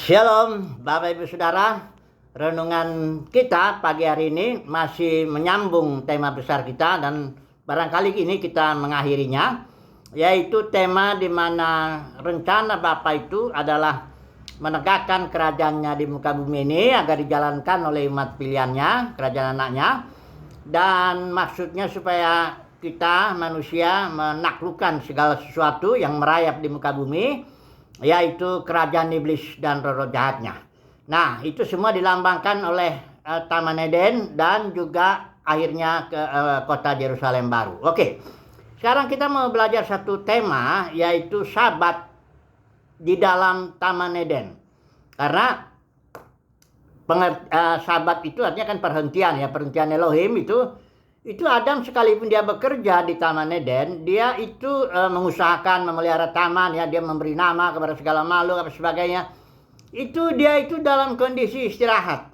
Shalom Bapak Ibu Saudara. Renungan kita pagi hari ini masih menyambung tema besar kita, dan barangkali ini kita mengakhirinya, yaitu tema di mana rencana Bapa itu adalah menegakkan kerajaannya di muka bumi ini agar dijalankan oleh umat pilihannya, kerajaan anaknya. Dan maksudnya supaya kita manusia menaklukkan segala sesuatu yang merayap di muka bumi, yaitu kerajaan iblis dan roh-roh jahatnya. Nah, itu semua dilambangkan oleh Taman Eden dan juga akhirnya ke kota Yerusalem baru. Oke, sekarang kita mau belajar satu tema, yaitu Sabat di dalam Taman Eden. Karena Sabat itu artinya kan perhentian ya, perhentian Elohim itu Adam sekalipun dia bekerja di Taman Eden, dia itu mengusahakan memelihara taman ya, dia memberi nama kepada segala makhluk apa sebagainya. Dia itu dalam kondisi istirahat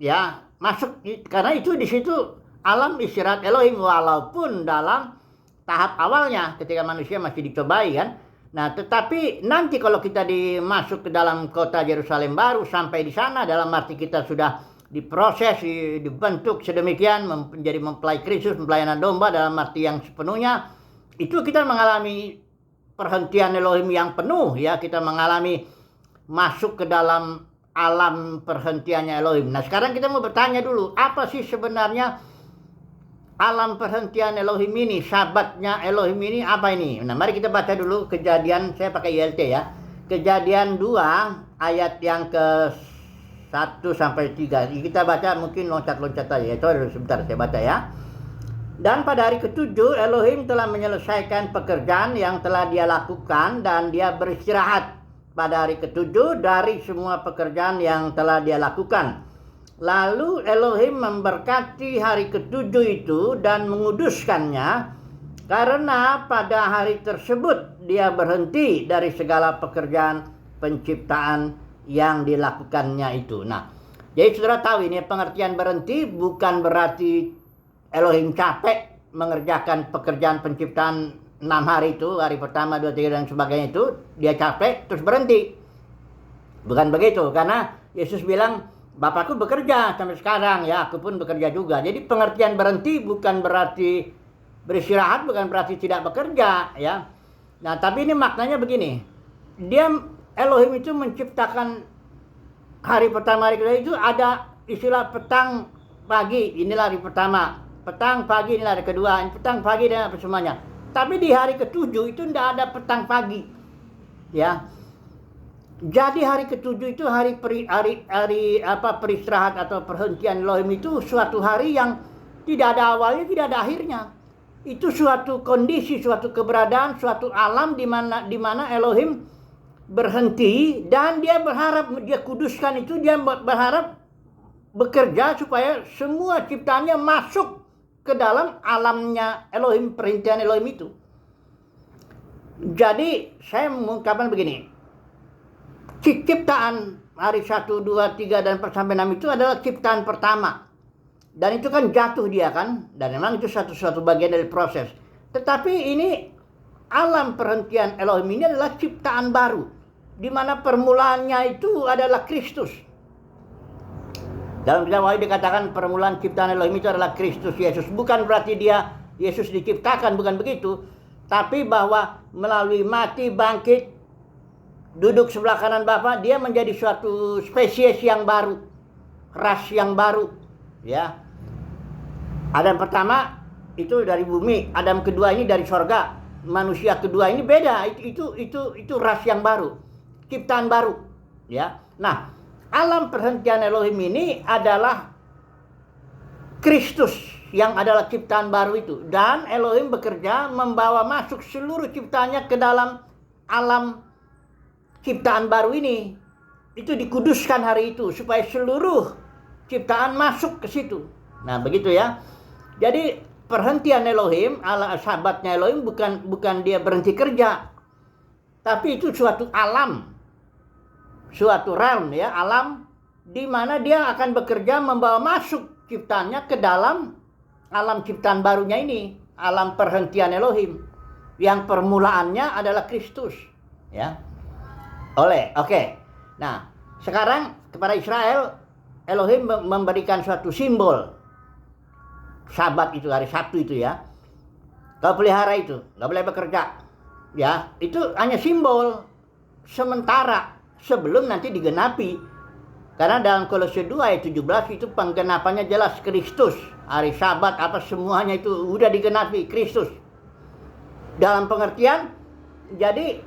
ya, masuk karena itu di situ alam istirahat Elohim, walaupun dalam tahap awalnya ketika manusia masih dicobai kan. Nah, tetapi nanti kalau kita masuk ke dalam kota Yerusalem baru, sampai di sana dalam arti kita sudah diproses, dibentuk sedemikian menjadi mempelai Kristus, pelayanan domba dalam arti yang sepenuhnya, itu kita mengalami perhentian Elohim yang penuh ya, kita mengalami masuk ke dalam alam perhentiannya Elohim. Nah, sekarang kita mau bertanya dulu, apa sih sebenarnya alam perhentian Elohim ini, sabatnya Elohim ini apa ini? Nah, mari kita baca dulu Kejadian, saya pakai ILT ya. Kejadian 2 ayat yang ke 1 sampai 3. Kita baca mungkin loncat-loncat aja ya. Coba sebentar saya baca ya. Dan pada hari ketujuh Elohim telah menyelesaikan pekerjaan yang telah dia lakukan, dan dia beristirahat pada hari ketujuh dari semua pekerjaan yang telah dia lakukan. Lalu Elohim memberkati hari ketujuh itu dan menguduskannya, karena pada hari tersebut dia berhenti dari segala pekerjaan penciptaan yang dilakukannya itu. Nah, jadi saudara tahu ini pengertian berhenti bukan berarti Elohim capek mengerjakan pekerjaan penciptaan 6 hari itu, hari pertama, 2, 3 dan sebagainya itu, dia capek terus berhenti. Bukan begitu, karena Yesus bilang, Bapakku bekerja sampai sekarang ya, aku pun bekerja juga. Jadi pengertian berhenti bukan berarti beristirahat, bukan berarti tidak bekerja ya. Nah, tapi ini maknanya begini. Elohim itu menciptakan hari pertama, hari kedua itu ada istilah petang pagi, inilah hari pertama. Petang pagi inilah hari kedua, petang pagi dan apa semuanya. Tapi di hari ketujuh itu tidak ada petang pagi. Ya. Jadi hari ketujuh itu hari peristirahat atau perhentian Elohim, itu suatu hari yang tidak ada awalnya, tidak ada akhirnya. Itu suatu kondisi, suatu keberadaan, suatu alam di mana Elohim berhenti, dan dia berharap, dia kuduskan itu, dia berharap bekerja supaya semua ciptaannya masuk ke dalam alamnya Elohim, perhentian Elohim itu. Jadi saya mengungkapkan begini, ciptaan hari 1, 2, 3 dan sampai 6 itu adalah ciptaan pertama. Dan itu kan jatuh dia kan, dan memang itu satu bagian dari proses. Tetapi ini alam perhentian Elohim ini adalah ciptaan baru, di mana permulaannya itu adalah Kristus. Dalam kitab Wahyu dikatakan permulaan ciptaan Elohim itu adalah Kristus Yesus. Bukan berarti Yesus diciptakan, bukan begitu. Tapi bahwa melalui mati, bangkit, duduk sebelah kanan Bapa, dia menjadi suatu spesies yang baru, ras yang baru ya. Adam pertama itu dari bumi, Adam kedua ini dari sorga, manusia kedua ini beda, itu ras yang baru, ciptaan baru ya. Nah, alam perhentian Elohim ini adalah Kristus yang adalah ciptaan baru itu, dan Elohim bekerja membawa masuk seluruh ciptaannya ke dalam alam ciptaan baru ini. Itu dikuduskan hari itu supaya seluruh ciptaan masuk ke situ. Nah, begitu ya. Jadi perhentian Elohim, sabatnya Elohim bukan dia berhenti kerja, tapi itu suatu alam, suatu realm ya, alam di mana dia akan bekerja membawa masuk ciptaannya ke dalam alam ciptaan barunya ini, alam perhentian Elohim yang permulaannya adalah Kristus ya. Oke. Nah, Sekarang kepada Israel, Elohim memberikan suatu simbol. Sabat itu, hari Sabtu itu ya. Kau pelihara itu, nggak boleh bekerja. Ya, itu hanya simbol sementara sebelum nanti digenapi. Karena dalam Kolose 2 ayat 17 itu penggenapannya jelas Kristus. Hari Sabat apa semuanya itu udah digenapi Kristus. Dalam pengertian, jadi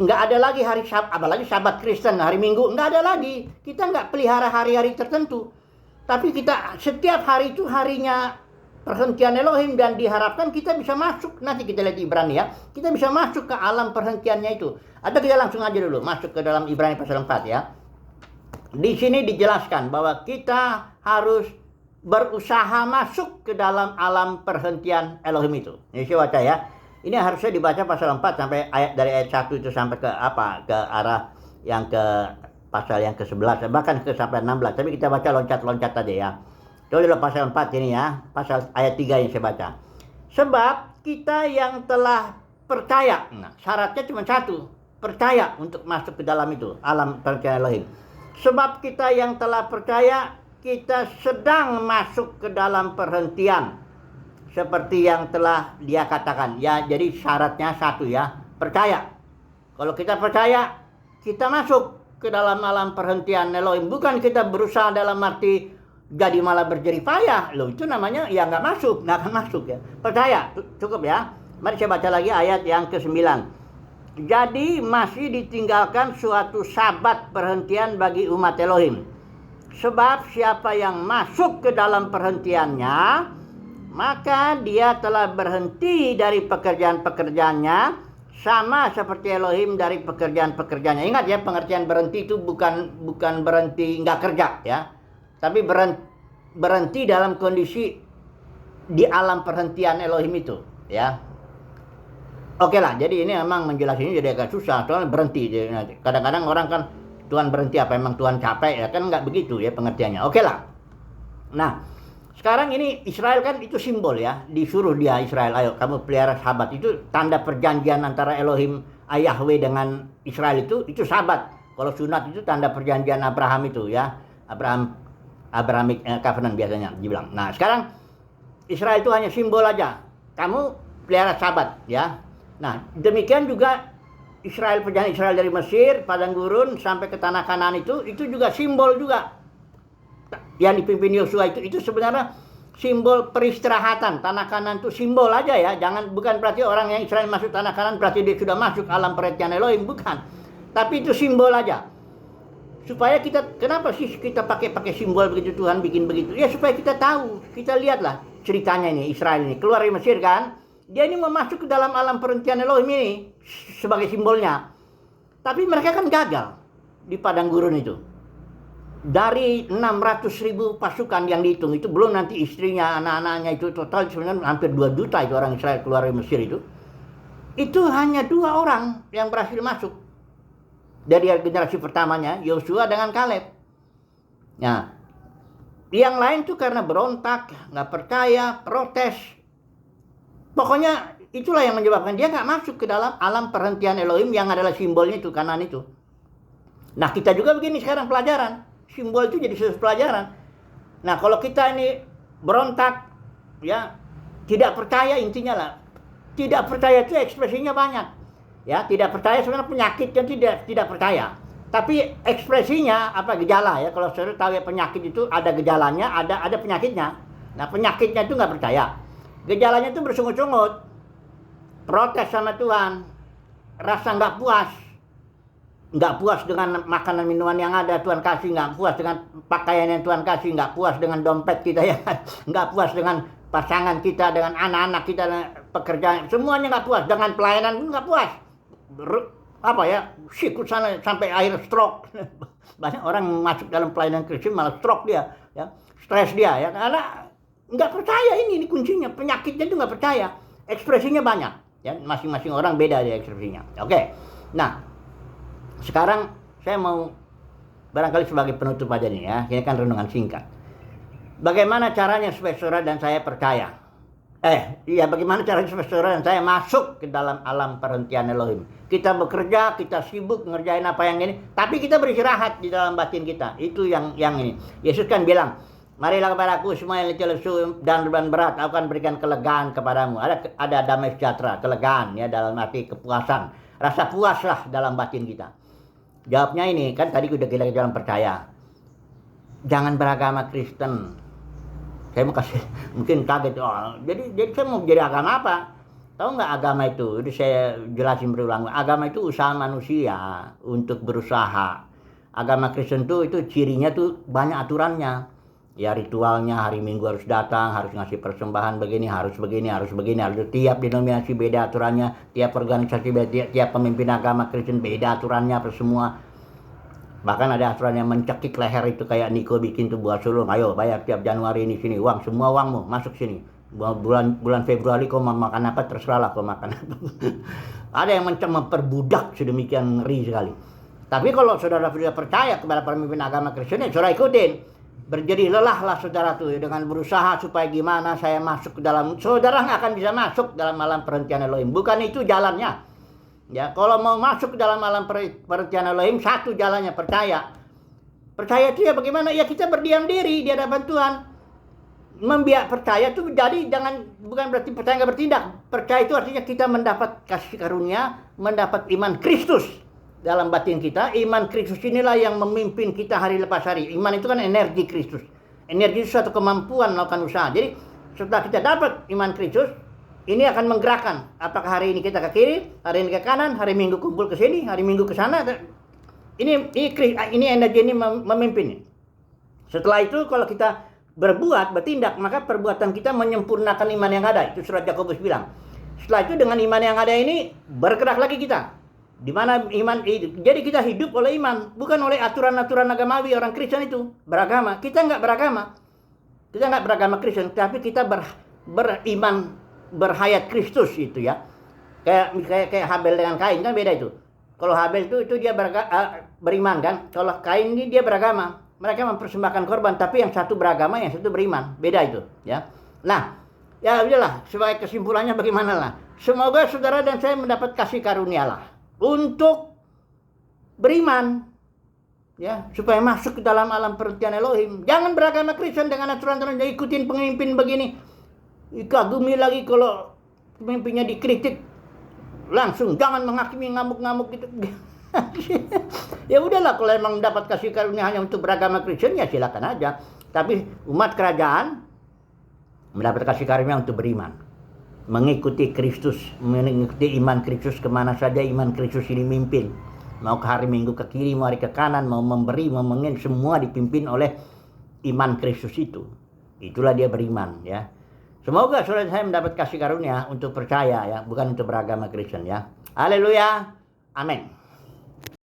nggak ada lagi hari Sabat, apalagi Sabat Kristen, hari Minggu, nggak ada lagi. Kita nggak pelihara hari-hari tertentu. Tapi kita setiap hari itu harinya perhentian Elohim dan diharapkan kita bisa masuk. Nanti kita lihat Ibrani ya. Kita bisa masuk ke alam perhentiannya itu. Atau kita langsung aja dulu masuk ke dalam Ibrani pasal 4 ya. Di sini dijelaskan bahwa kita harus berusaha masuk ke dalam alam perhentian Elohim itu. Ini saya baca ya. Ini harusnya dibaca pasal 4 sampai dari ayat 1 itu sampai ke apa? Ke arah yang ke pasal yang ke-11 bahkan ke sampai 16. Tapi kita baca loncat-loncat aja ya. Coba dulu pasal 4 ini ya. Pasal ayat 3 yang saya baca. Sebab kita yang telah percaya. Nah, syaratnya cuma satu. Percaya untuk masuk ke dalam itu, alam perhentian Elohim. Sebab kita yang telah percaya, kita sedang masuk ke dalam perhentian. Seperti yang telah dia katakan. Ya, jadi syaratnya satu ya. Percaya. Kalau kita percaya, kita masuk ke dalam alam perhentian Elohim. Bukan kita berusaha dalam arti jadi malah berjerih payah. Loh, itu namanya ya nggak masuk. Nggak akan masuk ya. Percaya. Cukup ya. Mari saya baca lagi ayat yang ke-9. Jadi masih ditinggalkan suatu sabat perhentian bagi umat Elohim. Sebab siapa yang masuk ke dalam perhentiannya, maka dia telah berhenti dari pekerjaan-pekerjaannya, sama seperti Elohim dari pekerjaan-pekerjaannya. Ingat ya, pengertian berhenti itu bukan berhenti nggak kerja ya, tapi berhenti dalam kondisi di alam perhentian Elohim itu ya. Oke lah, jadi ini memang menjelasinnya jadi agak susah, soalnya berhenti. Kadang-kadang orang kan, Tuhan berhenti apa emang Tuhan capek ya, kan nggak begitu ya pengertiannya. Oke lah. Nah, sekarang ini Israel kan itu simbol ya, disuruh dia Israel, ayo kamu pelihara sabat. Itu tanda perjanjian antara Elohim Yahweh dengan Israel itu sabat. Kalau sunat itu tanda perjanjian Abraham itu ya, Abrahamic covenant biasanya dibilang. Nah, sekarang Israel itu hanya simbol aja. Kamu pelihara sabat ya. Nah, demikian juga perjalanan Israel dari Mesir, padang gurun sampai ke tanah Kanaan itu juga simbol juga. Yang dipimpin Yosua itu sebenarnya simbol peristirahatan. Tanah Kanaan itu simbol aja ya. Bukan berarti orang yang Israel masuk tanah Kanaan berarti dia sudah masuk alam perhentian Elohim, bukan. Tapi itu simbol aja. Supaya kenapa sih kita pakai simbol begitu, Tuhan bikin begitu? Ya supaya kita tahu, kita lihatlah ceritanya ini Israel ini keluar dari Mesir kan. Dia ini mau masuk ke dalam alam perhentian Elohim ini sebagai simbolnya. Tapi mereka kan gagal di padang gurun itu. Dari 600.000 pasukan yang dihitung itu, belum nanti istrinya, anak-anaknya itu total sebenarnya hampir 2 juta itu orang Israel keluar dari Mesir itu. Itu hanya 2 orang yang berhasil masuk. Dari generasi pertamanya, Yosua dengan Kaleb. Nah, yang lain tuh karena berontak, nggak percaya, protes. Pokoknya itulah yang menyebabkan dia nggak masuk ke dalam alam perhentian Elohim yang adalah simbolnya itu, Kanaan itu. Nah, kita juga begini sekarang pelajaran. Simbol itu jadi sesuatu pelajaran. Nah, kalau kita ini berontak, ya tidak percaya intinya lah. Tidak percaya itu ekspresinya banyak. Ya, tidak percaya sebenarnya penyakitnya tidak percaya. Tapi ekspresinya apa gejala ya? Kalau saudara tahu ya penyakit itu ada gejalanya, ada penyakitnya. Nah, penyakitnya itu nggak percaya. Gejalanya itu bersungut-sungut, protes sama Tuhan, rasa nggak puas dengan makanan minuman yang ada Tuhan kasih, nggak puas dengan pakaian yang Tuhan kasih, nggak puas dengan dompet kita ya, nggak puas dengan pasangan kita, dengan anak-anak kita, pekerjaan, semuanya nggak puas, dengan pelayanan pun nggak puas. Apa ya, sikut sana sampai akhir stroke. Banyak orang masuk dalam pelayanan Kristen malah stroke dia, ya, stres dia ya, karena nggak percaya ini kuncinya, penyakitnya itu nggak percaya, ekspresinya banyak, ya masing-masing orang beda ya ekspresinya. Oke, nah sekarang saya mau barangkali sebagai penutup aja nih ya, ini kan renungan singkat. Bagaimana caranya supaya saudara dan saya percaya? Iya, bagaimana caranya saudara dan saya masuk ke dalam alam perhentian Elohim? Kita bekerja, kita sibuk ngerjain apa yang ini, tapi kita beristirahat di dalam batin kita. Itu yang ini. Yesus kan bilang, marilah kepadaku semua yang letih lesu dan beban berat, aku akan berikan kelegaan kepadamu. Ada damai sejahtera, kelegaan ya, dalam arti kepuasan. Rasa puaslah dalam batin kita. Jawabnya ini, kan tadi udah kita dalam percaya. Jangan beragama Kristen. Saya mau kasih, mungkin kaget, jadi saya mau jadi agama apa? Tahu nggak agama itu? Jadi saya jelasin berulang. Agama itu usaha manusia untuk berusaha. Agama Kristen itu cirinya tuh banyak aturannya. Ya ritualnya, hari Minggu harus datang, harus ngasih persembahan begini, harus begini, harus begini. Harus tiap denominasi beda aturannya, tiap organisasi beda, tiap pemimpin agama Kristen beda aturannya apa semua. Bahkan ada aturan yang mencekik leher itu, kayak Niko bikin tuh buah sulung. Ayo bayar tiap Januari ini sini, uang semua uangmu masuk sini. Bulan Februari kau mau makan apa terserah lah kau makan apa. Ada yang memperbudak sedemikian ngeri sekali. Tapi kalau saudara sudah percaya kepada pemimpin agama Kristen, saudara ikutin. Berjadi lelahlah saudara tuh dengan berusaha supaya gimana saya masuk ke dalam. Saudara nggak akan bisa masuk dalam alam perhentian Elohim. Bukan itu jalannya. Ya, kalau mau masuk ke dalam alam perhentian Elohim, satu jalannya percaya. Percaya itu ya bagaimana? Ya kita berdiam diri di hadapan Tuhan. Percaya itu jadi bukan berarti percaya nggak bertindak. Percaya itu artinya kita mendapat kasih karunia, mendapat iman Kristus dalam batin kita. Iman Kristus inilah yang memimpin kita hari lepas hari. Iman itu kan energi Kristus. Energi itu suatu kemampuan melakukan usaha. Jadi setelah kita dapat iman Kristus, ini akan menggerakkan. Apakah hari ini kita ke kiri, hari ini ke kanan, hari Minggu kumpul ke sini, hari Minggu ke sana. Ini energi ini memimpin. Setelah itu kalau kita bertindak, maka perbuatan kita menyempurnakan iman yang ada. Itu surat Yakobus bilang. Setelah itu dengan iman yang ada ini bergerak lagi kita. Di mana iman, jadi kita hidup oleh iman, bukan oleh aturan-aturan agamawi orang Kristen itu beragama. Kita nggak beragama. Kita nggak beragama Kristen, tapi kita beriman, berhayat Kristus itu ya. Kayak Habel dengan Kain kan beda itu. Kalau Habel itu dia beriman kan. Kalau Kain ini dia beragama. Mereka mempersembahkan korban, tapi yang satu beragama, yang satu beriman. Beda itu ya. Nah, ya udahlah, sebagai kesimpulannya bagaimana lah. Semoga saudara dan saya mendapat kasih karunia lah untuk beriman ya, supaya masuk ke dalam alam perhentian Elohim. Jangan beragama Kristen dengan aturan-aturan, ikutin pemimpin begini. Kagumi lagi kalau pemimpinnya dikritik, langsung jangan menghakimi, ngamuk-ngamuk gitu. Ya udahlah, kalau emang dapat kasih karunia hanya untuk beragama Kristen ya silakan aja. Tapi umat kerajaan mendapat kasih karunia untuk beriman, mengikuti Kristus, mengikuti iman Kristus kemana saja iman Kristus ini mimpin. Mau ke hari Minggu ke kiri, mau hari ke kanan, mau memberi, mau mengin, semua dipimpin oleh iman Kristus itu. Itulah dia beriman ya. Semoga saudara saya mendapat kasih karunia untuk percaya ya, bukan untuk beragama Kristen ya. Haleluya. Amin.